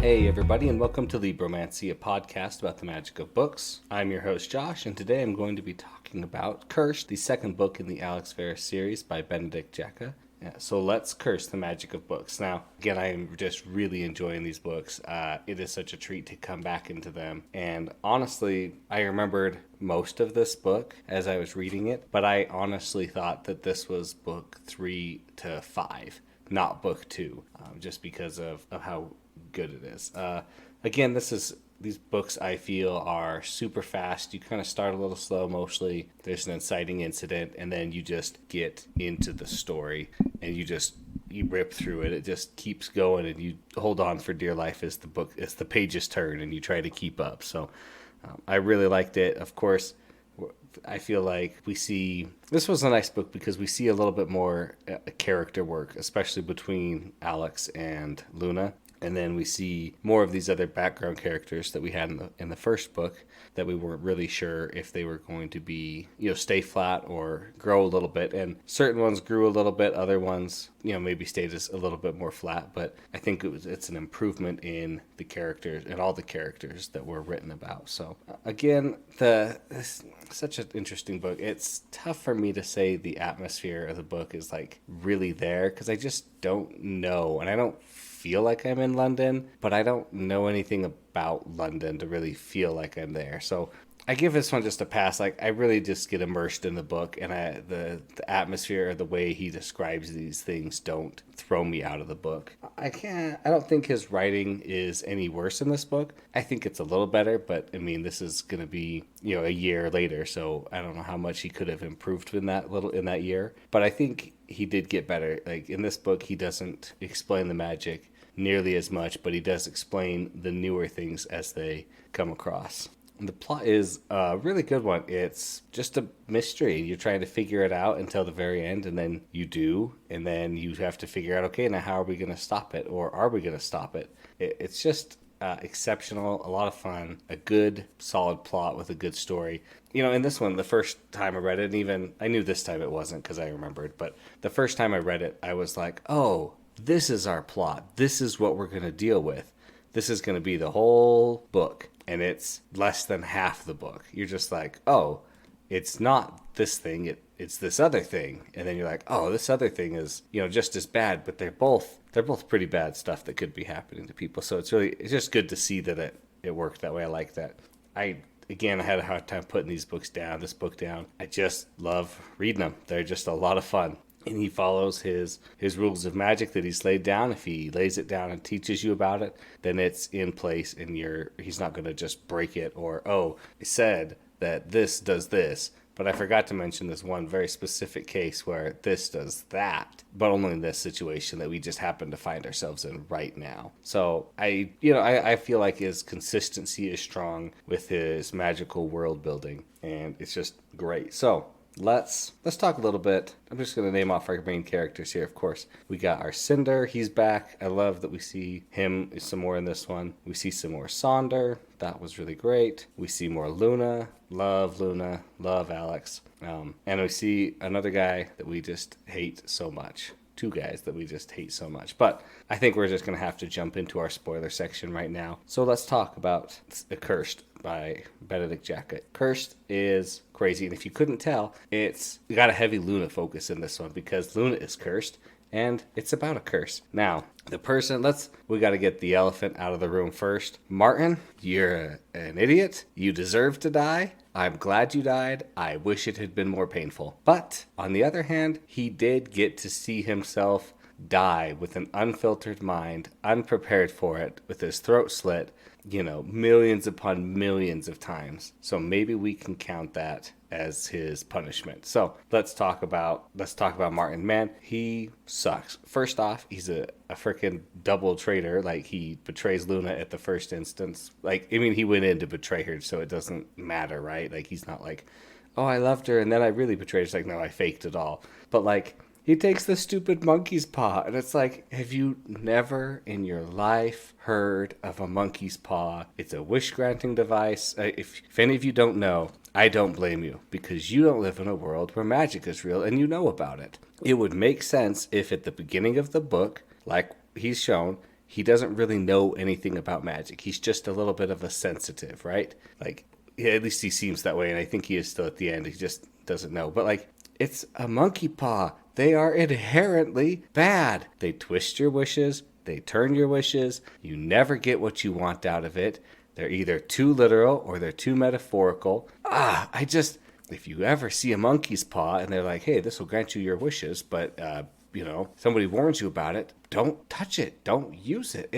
Hey everybody, and welcome to Libromancy, a podcast about the magic of books. I'm your host Josh, and today I'm going to be talking about Cursed, the second book in the Alex Verus series by Benedict Jacka. So let's curse the magic of books. Now, again, I'm just really enjoying these books. It is such a treat to come back into them. And honestly, I remembered most of this book as I was reading it, but I honestly thought that this was book 3 to 5, not book 2, just because of how good it is. Again, these books I feel are super fast. You kind of start a little slow mostly. There's an inciting incident, and then you just get into the story, and you rip through it. It just keeps going, and you hold on for dear life as the pages turn, and you try to keep up. So I really liked it. Of course, I feel like this was a nice book because we see a little bit more character work, especially between Alex and Luna. And then we see more of these other background characters that we had in the first book that we weren't really sure if they were going to be, stay flat or grow a little bit. And certain ones grew a little bit, other ones, maybe stayed a little bit more flat. But I think it's an improvement in the characters and all the characters that were written about. So again, it's such an interesting book. It's tough for me to say the atmosphere of the book is like really there because I just don't know, and I don't feel like I'm in London, but I don't know anything about London to really feel like I'm there. So I give this one just a pass. Like I really just get immersed in the book, and the atmosphere or the way he describes these things don't throw me out of the book. I don't think his writing is any worse in this book. I think it's a little better, but I mean, this is going to be, a year later, so I don't know how much he could have improved in that year. But I think he did get better. Like in this book, he doesn't explain the magic nearly as much, but he does explain the newer things as they come across. The plot is a really good one. It's just a mystery. You're trying to figure it out until the very end, and then you do, and then you have to figure out, okay, now how are we going to stop it, or are we going to stop it? It's just exceptional, a lot of fun, a good, solid plot with a good story. In this one, the first time I read it, and even I knew this time it wasn't because I remembered, but the first time I read it, I was like, oh, this is our plot. This is what we're going to deal with. This is going to be the whole book. And it's less than half the book. You're just like, oh, it's not this thing. It's this other thing. And then you're like, oh, this other thing is, just as bad. But they're both pretty bad stuff that could be happening to people. So it's just good to see that it worked that way. I like that. I had a hard time putting this book down. I just love reading them. They're just a lot of fun. And he follows his rules of magic that he's laid down. If he lays it down and teaches you about it, then it's in place, and he's not going to just break it or, oh, he said that this does this. But I forgot to mention this one very specific case where this does that, but only in this situation that we just happen to find ourselves in right now. So I feel like his consistency is strong with his magical world building, and it's just great. So Let's talk a little bit. I'm just going to name off our main characters here, of course. We got our Cinder. He's back. I love that we see him some more in this one. We see some more Sonder. That was really great. We see more Luna. Love Luna. Love Alex. And we see another guy that we just hate so much. Two guys that we just hate so much. But I think we're just going to have to jump into our spoiler section right now. So let's talk about Cursed by Benedict Jacka. Cursed is crazy, and if you couldn't tell, it's got a heavy Luna focus in this one because Luna is cursed, and it's about a curse. Now, we got to get the elephant out of the room first. Martin, you're an idiot. You deserve to die. I'm glad you died. I wish it had been more painful. But, on the other hand, he did get to see himself die with an unfiltered mind, unprepared for it, with his throat slit, millions upon millions of times. So maybe we can count that as his punishment. So let's talk about Martin. Man, he sucks. First off, he's a freaking double traitor. Like, he betrays Luna at the first instance. He went in to betray her, so it doesn't matter, right? Like, he's not like, oh, I loved her and then I really betrayed her. It's like, no, I faked it all. But he takes the stupid monkey's paw, and it's like, have you never in your life heard of a monkey's paw? It's a wish-granting device. If any of you don't know, I don't blame you, because you don't live in a world where magic is real and you know about it. It would make sense if at the beginning of the book, like he's shown, he doesn't really know anything about magic. He's just a little bit of a sensitive, right? Like, yeah, at least he seems that way, and I think he is still at the end. He just doesn't know. But, like, it's a monkey paw. They are inherently bad. They twist your wishes. They turn your wishes. You never get what you want out of it. They're either too literal or they're too metaphorical. If you ever see a monkey's paw and they're like, hey, this will grant you your wishes, but, somebody warns you about it, don't touch it. Don't use it.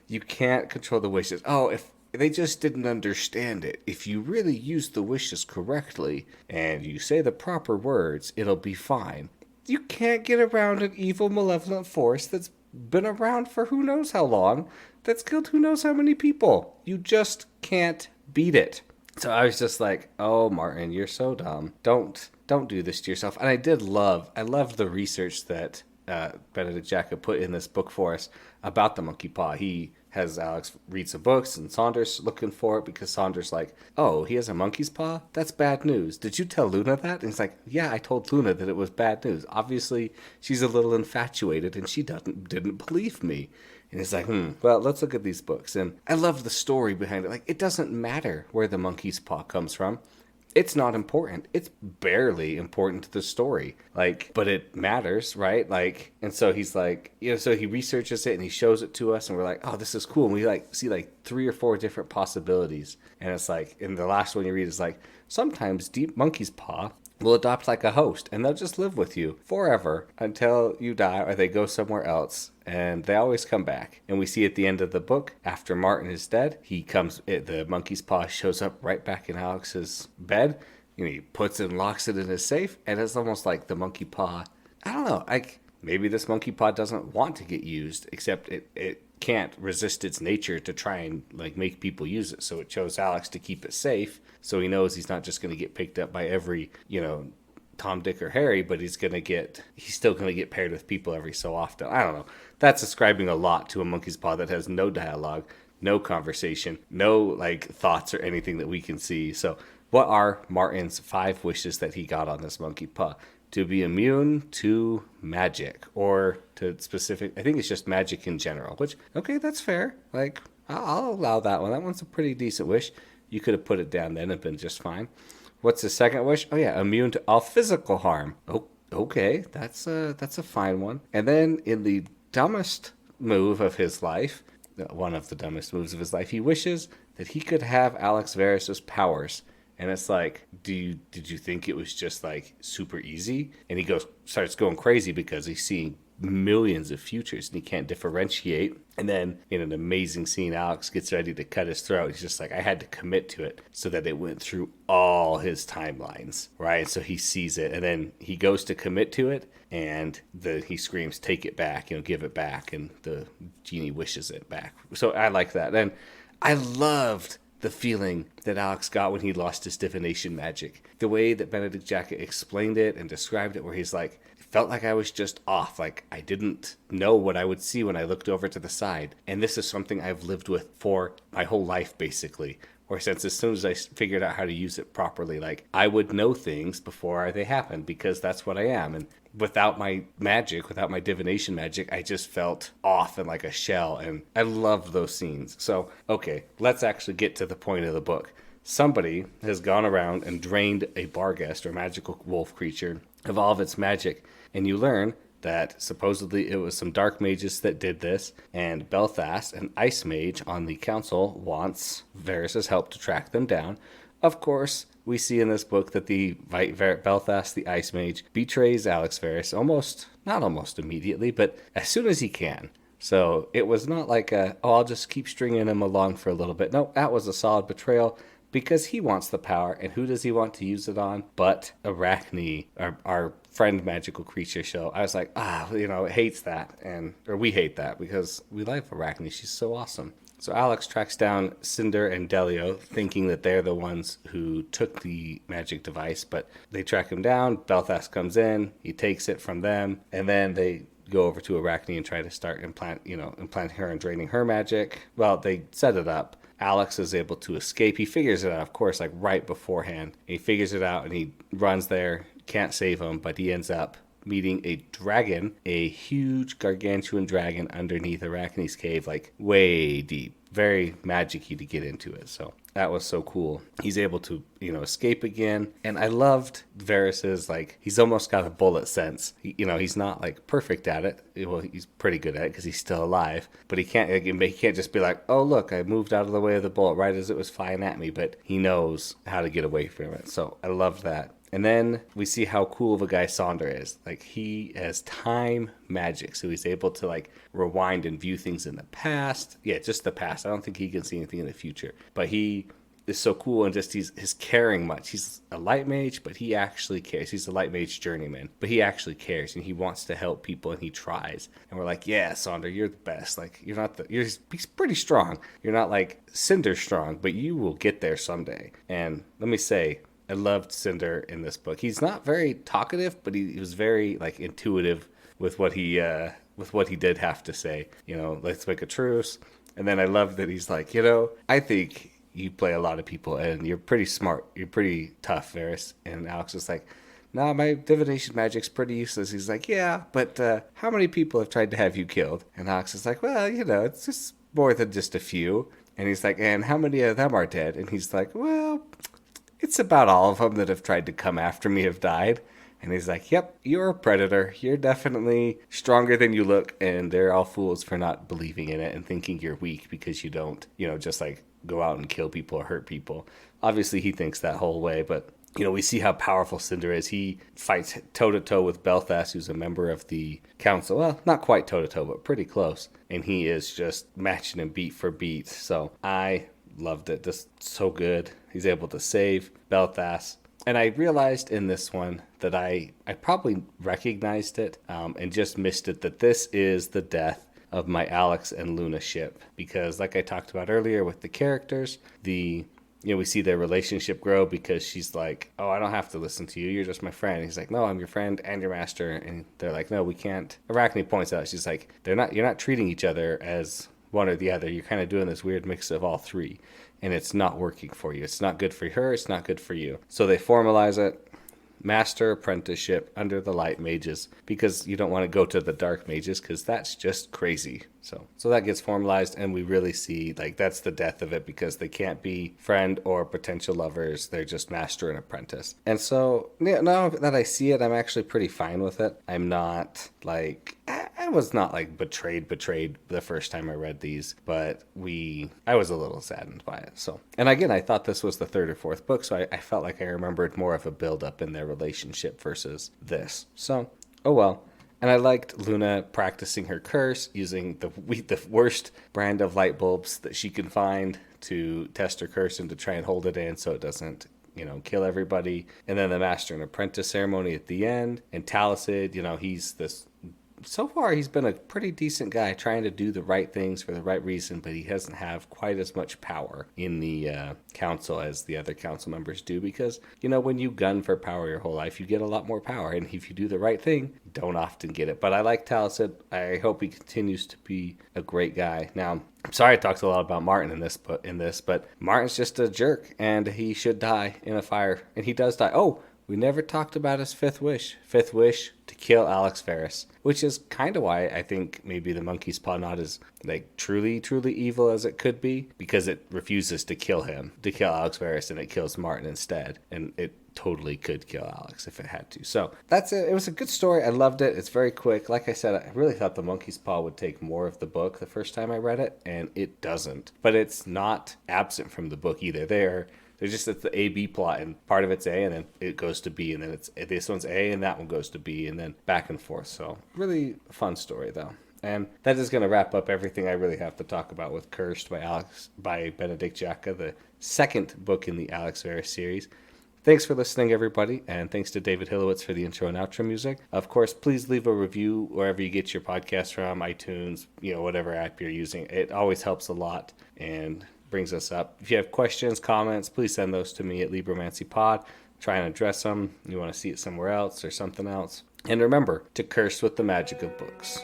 You can't control the wishes. Oh, if they just didn't understand it. If you really use the wishes correctly and you say the proper words, it'll be fine. You can't get around an evil, malevolent force that's been around for who knows how long, that's killed who knows how many people. You just can't beat it. So I was just like, oh, Martin, you're so dumb. Don't do this to yourself. And I loved the research that Benedict Jacka put in this book for us about the monkey paw. He has Alex read some books, and Saunders looking for it because Saunders like, oh, he has a monkey's paw? That's bad news. Did you tell Luna that? And he's like, yeah, I told Luna that it was bad news. Obviously, she's a little infatuated, and she didn't believe me. And he's like, well, let's look at these books. And I love the story behind it. Like, it doesn't matter where the monkey's paw comes from. It's not important. It's barely important to the story. Like, but it matters, right? Like, and so he's like, so he researches it and he shows it to us and we're like, oh, this is cool. And we like see like 3 or 4 different possibilities. And it's like, in the last one you read is like, sometimes deep monkey's paw will adopt like a host and they'll just live with you forever until you die or they go somewhere else, and they always come back. And we see at the end of the book, after Martin is dead, the monkey's paw shows up right back in Alex's bed, and he puts it and locks it in his safe, and it's almost like the monkey paw, I don't know, like maybe this monkey paw doesn't want to get used, except it can't resist its nature to try and like make people use it. So it chose Alex to keep it safe. So he knows he's not just going to get picked up by every, Tom, Dick, or Harry, but he's still going to get paired with people every so often. I don't know. That's ascribing a lot to a monkey's paw that has no dialogue, no conversation, no like thoughts or anything that we can see. So what are Martin's 5 wishes that he got on this monkey paw? To be immune to magic, or to specific, I think it's just magic in general, which, okay, that's fair. Like, I'll allow that one. That one's a pretty decent wish. You could have put it down then and been just fine. What's the second wish? Oh yeah, immune to all physical harm. Oh, okay, that's a fine one. And then in the dumbest move of his life, one of the dumbest moves of his life, he wishes that he could have Alex Verus's powers. And it's like, did you think it was just like super easy? And he starts going crazy because he's seeing millions of futures and he can't differentiate. And then in an amazing scene, Alex gets ready to cut his throat. He's just like, I had to commit to it so that it went through all his timelines, right? So he sees it and then he goes to commit to it and he screams, take it back, give it back. And the genie wishes it back. So I like that. And I loved the feeling that Alex got when he lost his divination magic. The way that Benedict Jacka explained it and described it, where he's like, it felt like I was just off. Like I didn't know what I would see when I looked over to the side. And this is something I've lived with for my whole life, basically. Or since as soon as I figured out how to use it properly, like I would know things before they happened because that's what I am. And without my magic, without my divination magic, I just felt off and like a shell. And I loved those scenes. So, okay, let's actually get to the point of the book. Somebody has gone around and drained a Barghest, or magical wolf creature, of all of its magic. And you learn that supposedly it was some dark mages that did this, and Belfast, an ice mage on the council, wants Verus's help to track them down. Of course, we see in this book that Belfast, the ice mage, betrays Alex Verus not almost immediately, but as soon as he can. So it was not like I'll just keep stringing him along for a little bit. No, that was a solid betrayal, because he wants the power, and who does he want to use it on but Arachne, our friend magical creature show. I was like, it hates that, or we hate that, because we like Arachne. She's so awesome. So Alex tracks down Cinder and Delio, thinking that they're the ones who took the magic device, but they track him down. Belfast comes in, he takes it from them, and then they go over to Arachne and try to start implant her and draining her magic. Well, they set it up. Alex is able to escape. He figures it out, of course, like right beforehand. He figures it out and he runs there, can't save him, but he ends up meeting a dragon, a huge gargantuan dragon underneath Arachne's cave, like way deep. Very magic-y to get into it. So that was so cool. He's able to, escape again. And I loved Verus's, he's almost got a bullet sense. He's not perfect at it. Well, he's pretty good at it because he's still alive. But he can't just be like, oh, look, I moved out of the way of the bullet right as it was flying at me. But he knows how to get away from it. So I love that. And then we see how cool of a guy Sonder is. He has time magic, so he's able to rewind and view things in the past. Yeah, just the past. I don't think he can see anything in the future. But he is so cool, and just he's caring much. He's a light mage, but he actually cares. He's a light mage journeyman, but he actually cares, and he wants to help people, and he tries. And we're like, yeah, Sonder, you're the best. He's pretty strong. You're not Cinder strong, but you will get there someday. And let me say, I loved Cinder in this book. He's not very talkative, but he was very intuitive with what he did have to say. Let's make a truce. And then I love that he's I think you play a lot of people and you're pretty smart. You're pretty tough, Verus. And Alex is like, no, my divination magic's pretty useless. He's like, yeah, but how many people have tried to have you killed? And Alex is like, well, it's just more than just a few. And he's like, and how many of them are dead? And he's like, well, it's about all of them that have tried to come after me have died. And he's like, yep, you're a predator. You're definitely stronger than you look. And they're all fools for not believing in it and thinking you're weak because you don't, just go out and kill people or hurt people. Obviously, he thinks that whole way. But, we see how powerful Cinder is. He fights toe-to-toe with Belfast, who's a member of the council. Well, not quite toe-to-toe, but pretty close. And he is just matching him beat for beat. So I loved it. Just so good. He's able to save Belfast. And I realized in this one that I probably recognized it and just missed it, that this is the death of my Alex and Luna ship. Because like I talked about earlier with the characters, we see their relationship grow because she's like, oh, I don't have to listen to you. You're just my friend. And he's like, no, I'm your friend and your master. And they're like, no, we can't. Arachne points out, she's like, you're not treating each other as one or the other. You're kind of doing this weird mix of all three. And it's not working for you. It's not good for her. It's not good for you. So they formalize it. Master apprenticeship under the light mages, because you don't want to go to the dark mages because that's just crazy. So that gets formalized, and we really see that's the death of it, because they can't be friend or potential lovers. They're just master and apprentice. And so now that I see it, I'm actually pretty fine with it. I'm not I was not betrayed the first time I read these, but I was a little saddened by it. So, and again, I thought this was the third or fourth book, so I felt like I remembered more of a build up in their relationship versus this. So, oh well. And I liked Luna practicing her curse, using the worst brand of light bulbs that she can find to test her curse and to try and hold it in so it doesn't, kill everybody. And then the master and apprentice ceremony at the end. And Talicid, he's this... So far, he's been a pretty decent guy trying to do the right things for the right reason, but he doesn't have quite as much power in the council as the other council members do, because, when you gun for power your whole life, you get a lot more power, and if you do the right thing, you don't often get it. But I like Talicid. I hope he continues to be a great guy. Now, I'm sorry I talked a lot about Martin in this, but Martin's just a jerk, and he should die in a fire, and he does die. Oh, we never talked about his fifth wish. Fifth wish, to kill Alex Verus, which is kind of why I think maybe the monkey's paw not as truly evil as it could be, because it refuses to kill Alex Verus, and it kills Martin instead. And it totally could kill Alex if it had to. So that's it. It was a good story. I loved it. It's very quick. Like I said, I really thought the monkey's paw would take more of the book the first time I read it, and it doesn't. But it's not absent from the book either. They're just at the A-B plot, and part of it's A, and then it goes to B, and then this one's A, and that one goes to B, and then back and forth. So really fun story, though. And that is going to wrap up everything I really have to talk about with Cursed by Benedict Jacka, the second book in the Alex Verus series. Thanks for listening, everybody, and thanks to David Hillowitz for the intro and outro music. Of course, please leave a review wherever you get your podcast from, iTunes, whatever app you're using. It always helps a lot and brings us up. If you have questions, comments, please send those to me at LibromancyPod. Try and address them. You want to see it somewhere else or something else. And remember to curse with the magic of books.